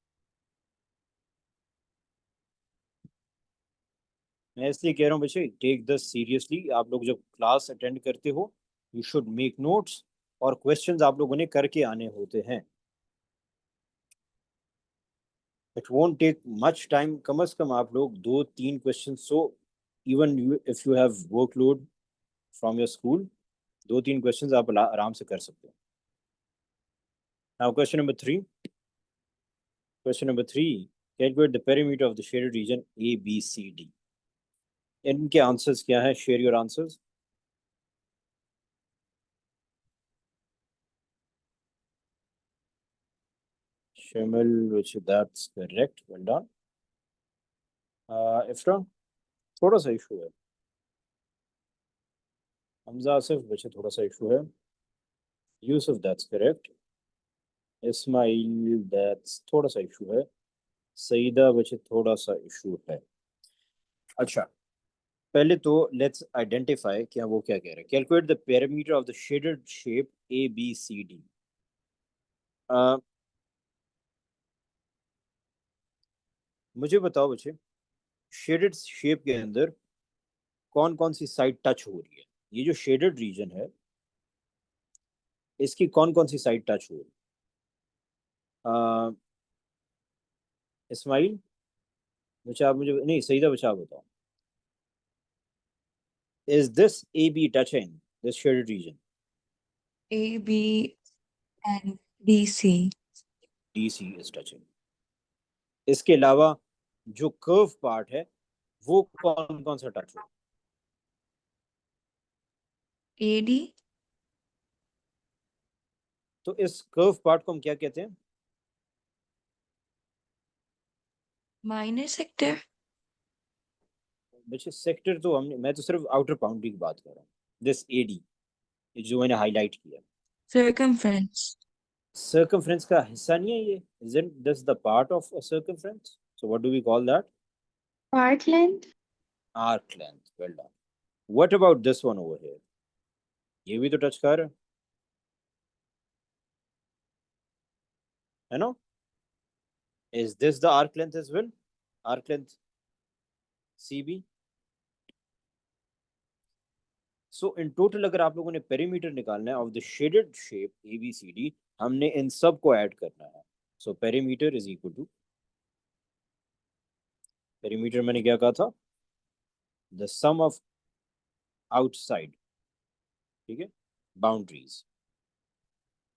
A: मैं इसलिए कह रहा हूँ बच्चे, टेक दिस सीरियसली, आप लोग जब क्लास अटेंड करते हो यू शुड मेक नोट्स, और क्वेश्चंस आप लोगों ने करके आने होते हैं। It won't take much time, कम से कम आप लोग 2-3 question, so even you if you have workload from your school, 2-3 questions आप आराम से कर सकते हो। Now question number 3, question number 3, calculate the perimeter of the shaded region ABCD। इनके आंसर्स क्या है, share your answers. Shimal, which that's correct. Well done. Ifra, थोड़ा सा इशू है. हमजा आसिफ, बच्चे थोड़ा सा इशू है. Yusuf, that's correct. Ismail, that's थोड़ा सा इशू है. सईदा, बच्चे थोड़ा सा इशू है. अच्छा, पहले तो लेट्स आइडेंटिफाई क्या वो क्या कह रहे हैं. Calculate the parameter of the shaded shape A B C D. मुझे बताओ बच्चे, शेडेड शेप के अंदर कौन कौन सी साइड टच हो रही है. ये जो शेडेड रीजन है इसकी कौन कौन सी साइड टच हो रही है. इस्माइल बच्चे आप मुझे, नहीं सईदा बच्चे आप बताओ. Is this A B touching this shaded region?
E: A, B, and B, C.
A: D C is touching. इसके अलावा जो कर्व पार्ट है वो कौन कौन सा टच हो?
E: A, D,
A: तो इस कर्व पार्ट को हम क्या कहते हैं?
E: minor sector,
A: बच्चे सेक्टर तो हमने, मैं तो सिर्फ आउटर बाउंड्री की बात कर रहा हूँ. दिस एडी जो मैंने हाईलाइट किया,
E: circumference,
A: सर्कमफ्रेंस का हिस्सा नहीं है ये? isn't this the part of a circumference? So what do we call that?
F: Part length.
A: Arc length. Well done. What about this one over here? ये भी तो टच कर रहा है ना? Is this the arc length as well? Arc length CB. So in total अगर आप लोगों ने पेरीमीटर निकालना है of the shaded shape ABCD, हमने इन सब को ऐड करना है. So perimeter is equal to, perimeter मैंने क्या कहा था? The sum of outside, ठीक है, बाउंड्रीज.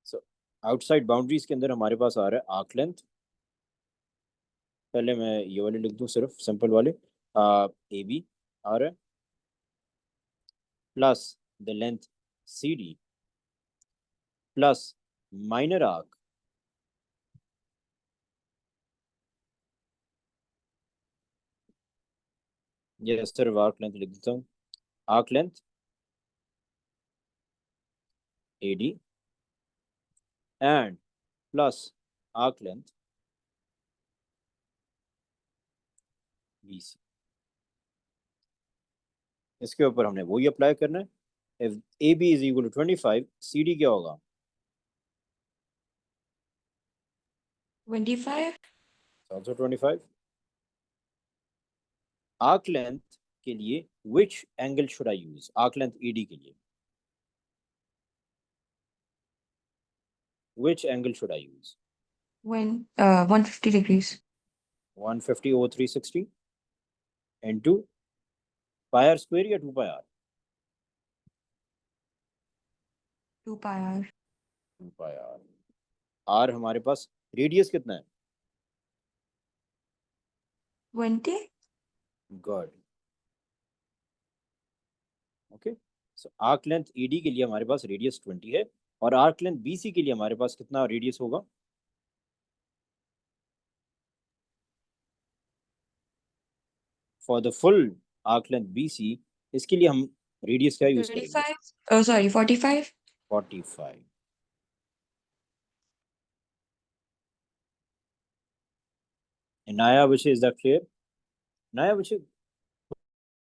A: सो आउटसाइड बाउंड्रीज के अंदर हमारे पास आ रहा है आर्क लेंथ. पहले मैं ये वाले लिख दूं, सिर्फ सिंपल वाले. ए बी आ रहा है plus the length C D plus minor arc ये सिर्फ आर्क लेंथ लिख देता हूँ. Arc length A D and plus arc length B C. इसके ऊपर हमने वही अप्लाई करना है. If A B is equal to 25, C D क्या होगा?
E: 25,
A: also 25. आर्क लेंथ के लिए which angle should I use? Arc length ED के लिए which angle should I use?
E: 150 degrees,
A: 150 over 360 into pi r square या 2 pi r?
E: 2 pi r,
A: 2 pi r. r हमारे पास radius कितना है?
E: 20,
A: गुड. ओके, सो arc length ED के लिए हमारे पास radius 20 है और आर्क लेंथ BC के लिए हमारे पास कितना रेडियस होगा? For the full arc length BC इसके लिए हम रेडियस क्या यूज करेंगे?
E: 35, oh sorry, 45,
A: 45. नाया बच्चे, इज दैट क्लियर? नाया बच्चे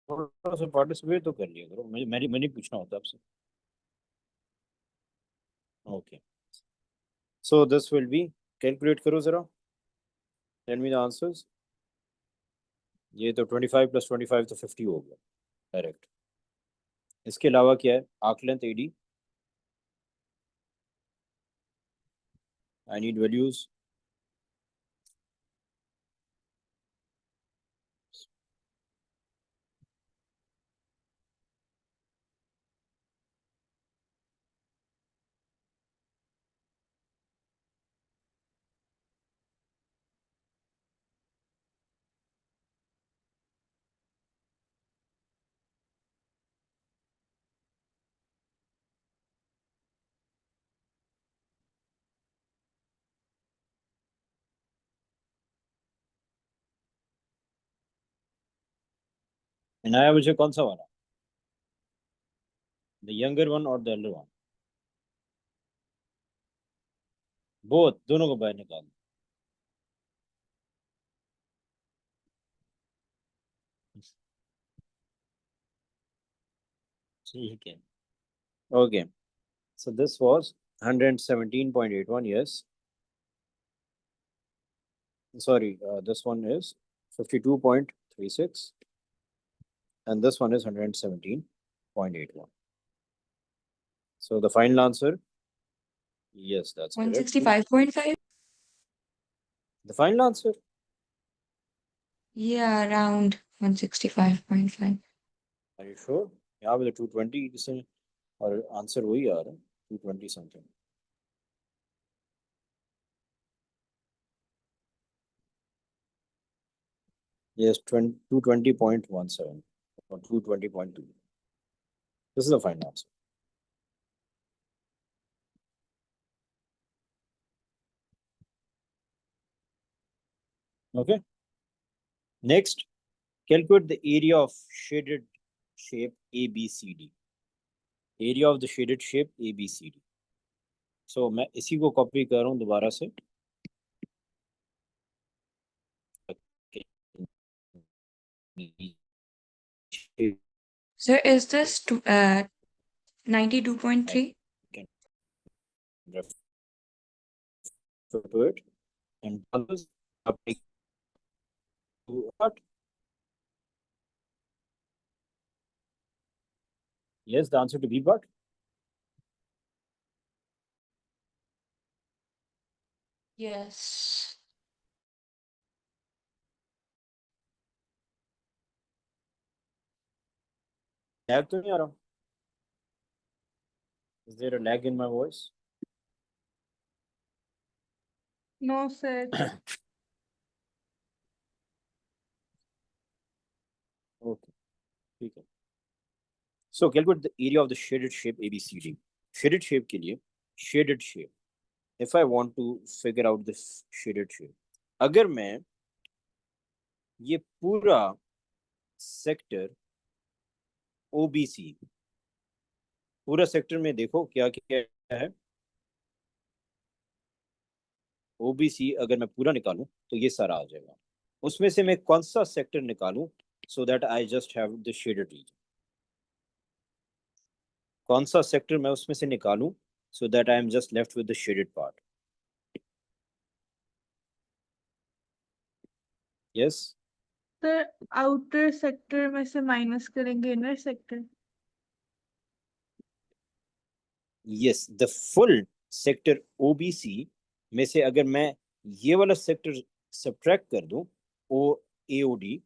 A: थोड़ा सा पार्टिसिपेट तो कर लिया करो, मैंने पूछना होता आपसे. Okay, so this will be, calculate करो जरा, टेल मी द आंसर्स. ये तो 25 प्लस 25 तो 50 हो गया डायरेक्ट. इसके अलावा क्या है? Arc length AD, I need values. Inaya मुझे कौन सा वाला, द यंगर वन और द एल्डर वन? बोथ, दोनों को बाहर निकाल दो। ठीक है, okay, so this was 117.81, yes, sorry, this one is 52.36 and this one is 117.81. So the final answer, yes, that's correct.
E: 165.5?
A: The final answer,
E: Yeah, around 165.5.
A: are you sure? यहाँ पे तो 220 से और आंसर वही आ रहा है, 220 something. Yes, 220.17 or 220.2. This is the final answer. Okay. Next, calculate the area of shaded shape ABCD. Area of the shaded shape ABCD. So मैं इसी को कॉपी कर रहा हूँ दोबारा से.
E: So is this 92.3?
A: Refer to it and others apply to what? Yes, the answer to B part.
E: Yes.
A: Lag तो नहीं आ रहा? Is there a lag in my voice?
F: No, sir.
A: Okay, ठीक है. So calculate the area of the shaded shape ABCD. Shaded shape के लिए shaded shape. If I want to figure out this shaded shape, अगर मैं ये पूरा sector OBC, पूरा sector में देखो क्या क्या है. OBC अगर मैं पूरा निकालूं तो ये सारा आ जाएगा. उसमें से मैं कौन सा सेक्टर निकालूं so that I just have the shaded region. कौन सा सेक्टर मैं उसमें से निकालूं so that I am just left with the shaded part. Yes.
F: Sir outer sector में से माइनस करेंगे inner sector.
A: Yes, the full sector OBC में से अगर मैं ये वाला सेक्टर सब्ट्रैक्ट कर दूं O AOD,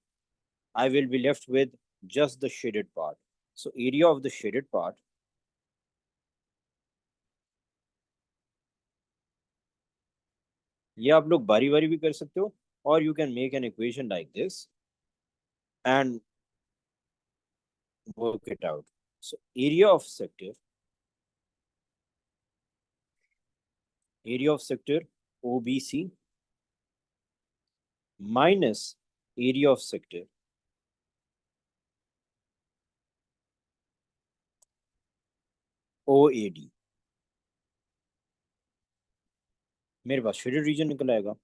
A: I will be left with just the shaded part. So area of the shaded part ये आप लोग बारी बारी भी कर सकते हो, or you can make an equation like this and work it out. So area of sector OBC minus area of sector OAD. मेरे पास शेडेड रीजन निकल आएगा.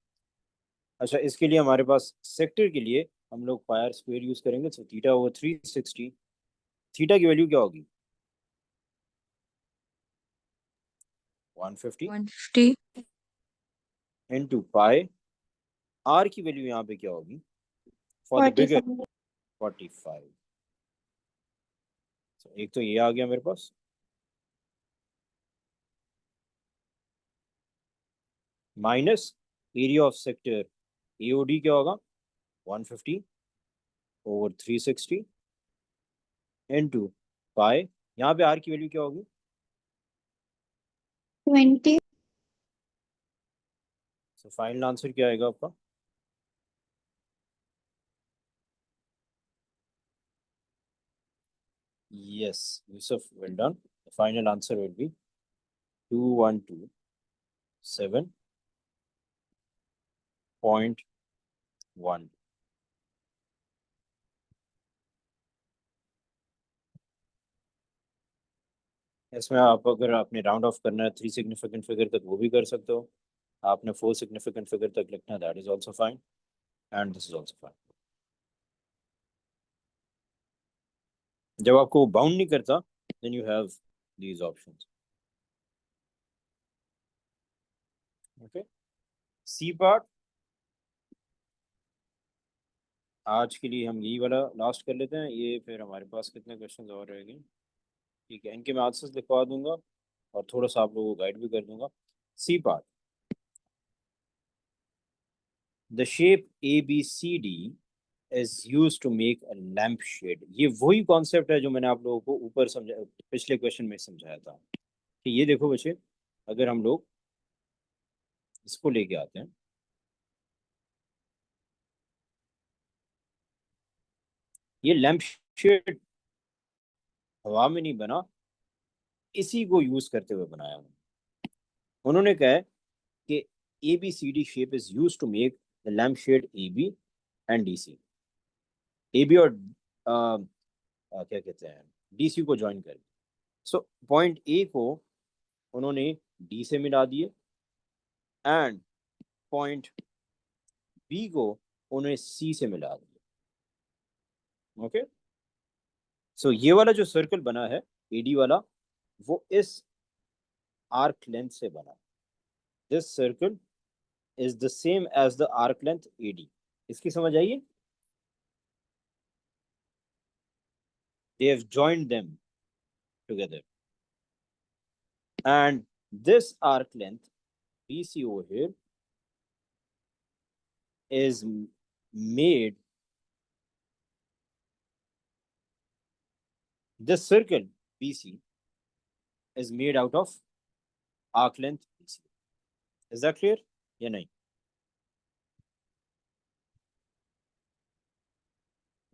A: अच्छा, इसके लिए हमारे पास सेक्टर के लिए हम लोग पायर स्क्वायर यूज करेंगे. तो थीटा ओवर 360, थीटा की वैल्यू क्या होगी? 150
E: 150.
A: Into pi. आर की वैल्यू यहाँ पे क्या होगी? For the bigger 45. एक तो ये आ गया मेरे पास, minus area of sector A O D क्या होगा? 150 ओवर 360 इंटू पाई. यहाँ पे आर की वैल्यू क्या होगी?
F: 20.
A: फाइनल आंसर क्या आएगा आपका? Yes, Yusuf, well done. The final answer will be 2127.1. इसमें आप अगर आपने राउंड ऑफ करना है 3 सिग्निफिकेंट फिगर तक वो भी कर सकते हो, आपने 4 सिग्निफिकेंट फिगर तक लिखना है, that is also fine, and this is also fine. जब आपको बाउंड नहीं करता then you have these options. Okay, C part आज के लिए हम यही वाला लास्ट कर लेते हैं, ये फिर हमारे पास कितने क्वेश्चंस और रह गए। ठीक है, इनके मैं आंसर्स लिखवा दूंगा और थोड़ा सा आप लोगों को गाइड भी कर दूंगा। C part, the shape ABCD is used to make a lamp shade। ये वही कॉन्सेप्ट है जो मैंने आप लोगों को ऊपर समझा, पिछले क्वेश्चन में समझाया था कि ये देखो बच्चे, अगर हम लोग इसको लेके आते हैं, ये लैंप शेड हवा में नहीं बना, इसी को यूज करते हुए बनाया उन्होंने कहा है कि ABCD shape is use to make the lamp shade AB and DC। AB और क्या कहते हैं DC को ज्वाइन कर, सो पॉइंट A को उन्होंने D से मिला दिए एंड पॉइंट B को उन्होंने C से मिला दिया। ओके, सो ये वाला जो सर्कल बना है AD वाला, वो इस आर्क लेंथ से बना। This circle is the same as the arc length AD। इसकी समझ आइए, they have joined them together and this arc length BC over here is made, this circle BC is made out of arc length BC। is that clear या नहीं?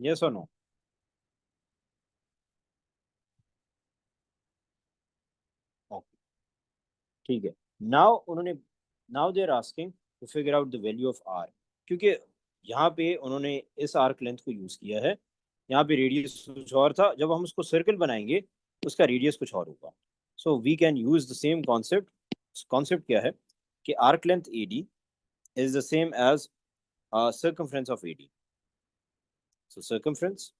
A: yes or no? okay, ठीक है। Now उन्होंने, now they are asking to figure out the value of R, क्योंकि यहाँ पे उन्होंने इस आर्क लेंथ को यूज किया है, यहाँ पे रेडियस कुछ और था, जब हम उसको सर्कल बनाएंगे उसका रेडियस कुछ और होगा। So we can use the same concept. Concept क्या है कि arc length AD is the same as circumference of AD। So circumference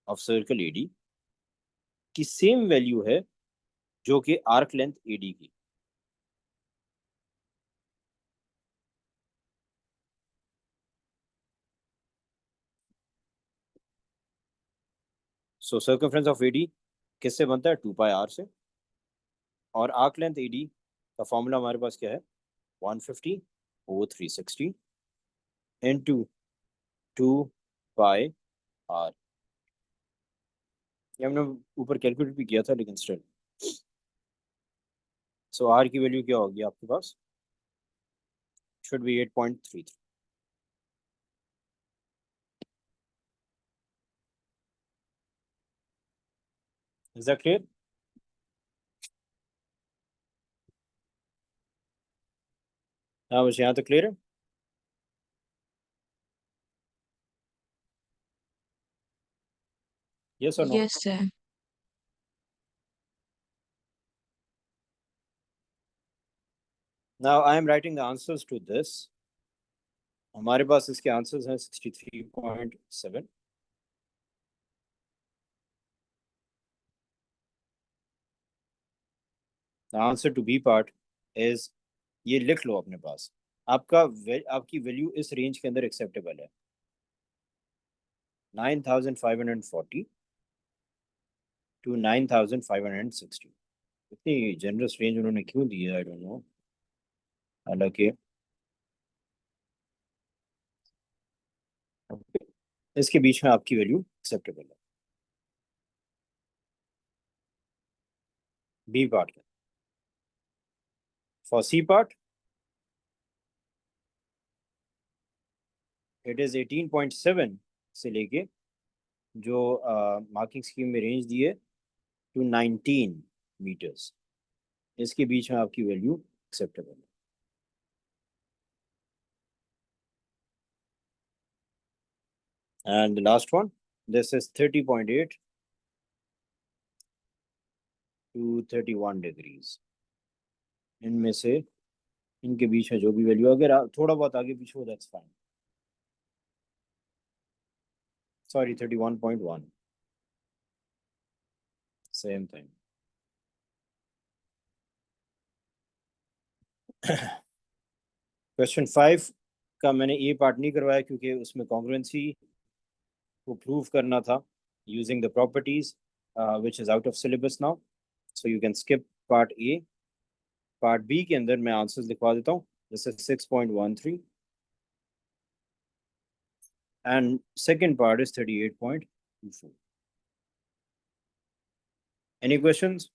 A: of circle AD की सेम वैल्यू है जो कि आर्क लेंथ AD की। सो सर्कमफ्रेंस ऑफ AD किससे बनता है? 2πr से। और आर्क लेंथ AD का फॉर्मूला हमारे पास क्या है? 150 over 360 into 2πr। ये हमने ऊपर कैलकुलेट भी किया था लेकिन स्टिल। सो R की वैल्यू क्या होगी आपके पास? Should be 8.33। Is that clear? हाँ बस यहाँ तक क्लियर है? yes or no?
E: Yes, sir.
A: Now I am writing the answers to this। हमारे पास इसके आंसर्स हैं 63.7। The answer to B part is, ये लिख लो अपने पास, आपका आपकी वैल्यू इस रेंज के अंदर एक्सेप्टेबल है, 9540 to 9560। इतनी जनरस रेंज उन्होंने क्यों दी है, आई डोंट नो। हालांकि इसके बीच में आपकी वैल्यू एक्सेप्टेबल है। बी पार्ट का, for C part it is 18.7 से लेके जो मार्किंग स्कीम में रेंज दी है टू 19 मीटर्स, इसके बीच में आपकी वैल्यू एक्सेप्टेबल है। And the last one, this is 30.8 to 31 degrees. इनमें से इनके बीच में जो भी वैल्यू अगर थोड़ा बहुत आगे पीछे हो that's fine. Sorry, 31.1. Same thing. Question 5 का मैंने ये पार्ट नहीं करवाया क्योंकि उसमें कॉन्ग्रुएंसी को प्रूव करना था using the properties which is out of syllabus now, so you can skip part A. Part B के अंदर मैं आंसर्स लिखवा देता हूँ. This is 6.13 and second part is 38.24. Any questions?